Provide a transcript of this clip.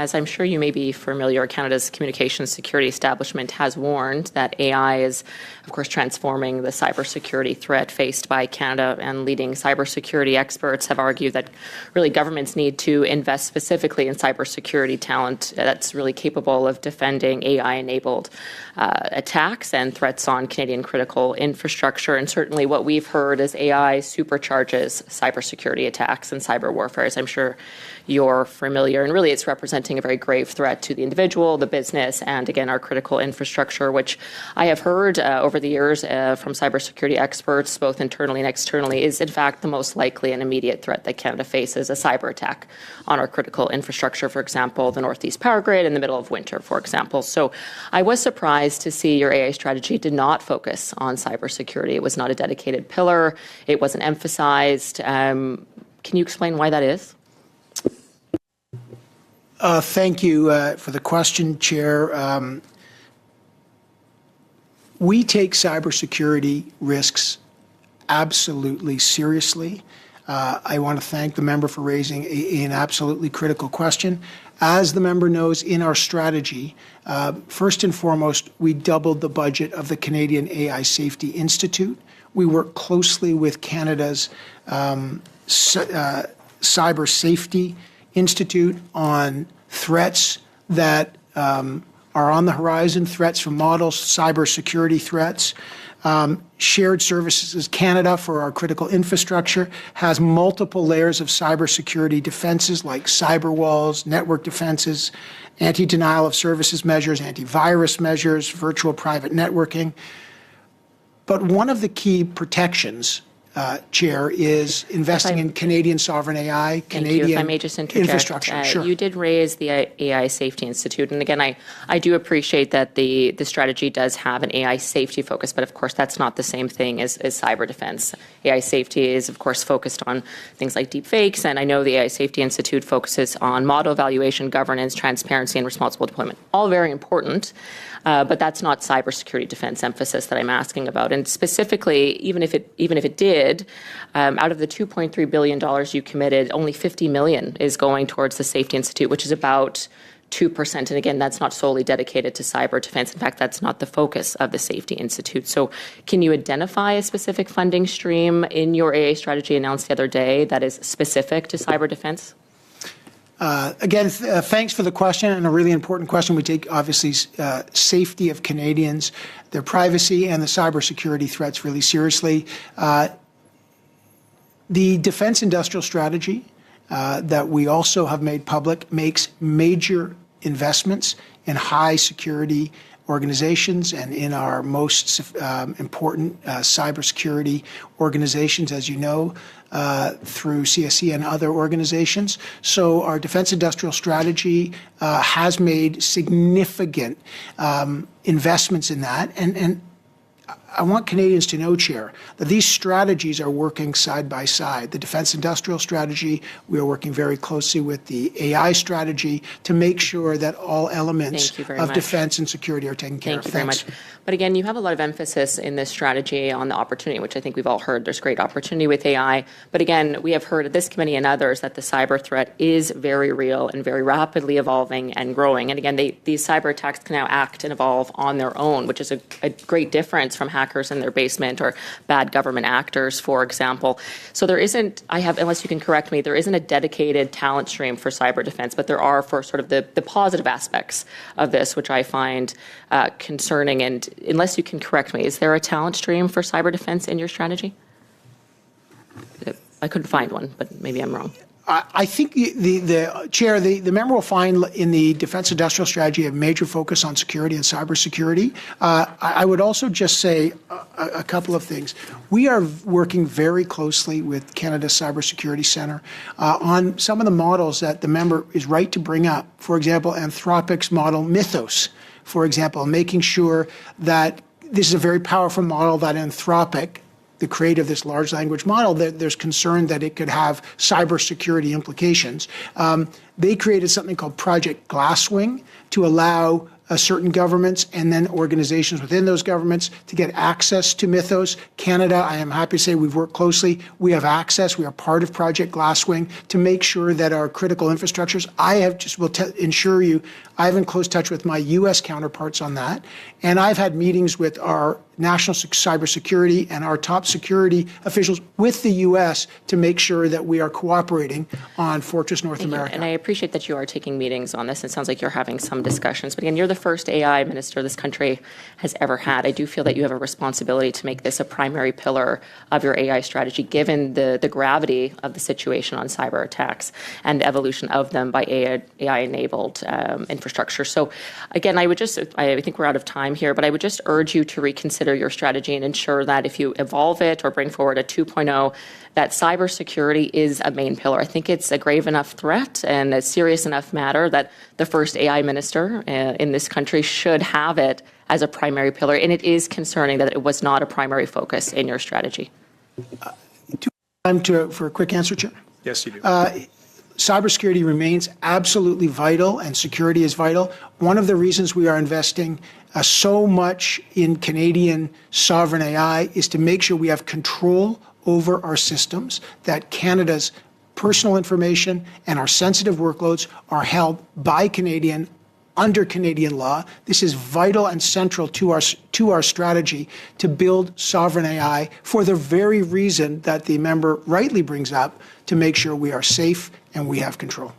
as I'm sure you may be familiar, Canada's communications security establishment has warned that AI is, of course, transforming the cybersecurity threat faced by Canada, and leading cybersecurity experts have argued that really governments need to invest specifically in cybersecurity talent that's really capable of defending AI-enabled attacks and threats on Canadian critical infrastructure. And certainly what we've heard is AI supercharges cybersecurity attacks and cyber warfare, as I'm sure you're familiar. And really it's representing a very grave threat to the individual, the business, and again, our critical infrastructure, which I have heard over the years from cybersecurity experts, both internally and externally, is in fact the most likely and immediate threat that Canada faces, a cyber attack on our critical infrastructure, for example, the Northeast Power Grid in the middle of winter, for example. So I was surprised to see your AI strategy did not focus on cybersecurity. It was not a dedicated pillar. It wasn't emphasized. Can you explain why that is? Thank you for the question, Chair. We take cybersecurity risks absolutely seriously. I want to thank the member for raising an absolutely critical question. As the member knows, in our strategy, first and foremost, we doubled the budget of the Canadian AI Safety Institute. We work closely with Canada's Cyber Safety Institute on threats that are on the horizon, threats from models, cybersecurity threats. Shared Services Canada for our critical infrastructure has multiple layers of cybersecurity defenses like cyber walls, network defenses, anti-denial of services measures, antivirus measures, virtual private networking. But one of the key protections, Chair, is investing in Canadian sovereign AI, Canadian if I may just interject, infrastructure. Sure. You did raise the AI Safety Institute, and again, I do appreciate that the strategy does have an AI safety focus, but of course that's not the same thing as cyber defense. AI safety is, of course, focused on things like deep fakes, and I know the AI Safety Institute focuses on model evaluation, governance, transparency, and responsible deployment. All very important. But that's not cybersecurity defense emphasis that I'm asking about. And specifically, even if it did, out of the $2.3 billion you committed, only $50 million is going towards the Safety Institute, which is about 2%. And again, that's not solely dedicated to cyber defense. In fact, that's not the focus of the Safety Institute. So can you identify a specific funding stream in your AA strategy announced the other day that is specific to cyber defense? Again, thanks for the question, and a really important question. We take, obviously, safety of Canadians, their privacy, and the cybersecurity threats really seriously. The Defence Industrial Strategy that we also have made public makes major investments in high security organizations and in our most important cybersecurity organizations, as you know, through CSE and other organizations. So our Defence Industrial Strategy has made significant investments in that. And I want Canadians to know, Chair, that these strategies are working side by side. The Defence Industrial Strategy, we are working very closely with the AI strategy to make sure that all elements of defence and security are taken care of. Thank you very much. But again, you have a lot of emphasis in this strategy on the opportunity, which I think we've all heard. There's great opportunity with AI. But again, we have heard at this committee and others that the cyber threat is very real and very rapidly evolving and growing. And again, these cyber attacks can now act and evolve on their own, which is a great difference from hackers in their basement or bad government actors, for example. So there isn't, unless you can correct me, there isn't a dedicated talent stream for cyber defense, but there are for sort of the positive aspects of this, which I find concerning. And unless you can correct me, is there a talent stream for cyber defense in your strategy? I couldn't find one, but maybe I'm wrong. I think the Chair, the member will find in the Defence Industrial Strategy a major focus on security and cybersecurity. I would also just say a couple of things. We are working very closely with Canada's Cybersecurity Centre on some of the models that the member is right to bring up. For example, Anthropic's model Mythos, for example, making sure that this is a very powerful model that Anthropic, the creator of this large language model, there's concern that it could have cybersecurity implications. They created something called Project Glasswing to allow certain governments and then organizations within those governments to get access to Mythos. Canada, I am happy to say we've worked closely. We have access. We are part of Project Glasswing to make sure that our critical infrastructures, ensure you, I'm in close touch with my U.S. counterparts on that. And I've had meetings with our national cybersecurity and our top security officials with the U.S. to make sure that we are cooperating on Fortress North America. And I appreciate that you are taking meetings on this. It sounds like you're having some discussions. But again, you're the first AI minister this country has ever had. I do feel that you have a responsibility to make this a primary pillar of your AI strategy, given the gravity of the situation on cyber attacks and the evolution of them by AI-enabled infrastructure. So again, I think we're out of time here, but I would just urge you to reconsider your strategy and ensure that if you evolve it or bring forward a 2.0, that cybersecurity is a main pillar. I think it's a grave enough threat and a serious enough matter that the first AI minister in this country should have it as a primary pillar. And it is concerning that it was not a primary focus in your strategy. Time for a quick answer, Chair? Yes, you do. Cybersecurity remains absolutely vital, and security is vital. One of the reasons we are investing so much in Canadian sovereign AI is to make sure we have control over our systems, that Canada's personal information and our sensitive workloads are held by Canadian under Canadian law. This is vital and central to our strategy to build sovereign AI for the very reason that the member rightly brings up, to make sure we are safe and we have control.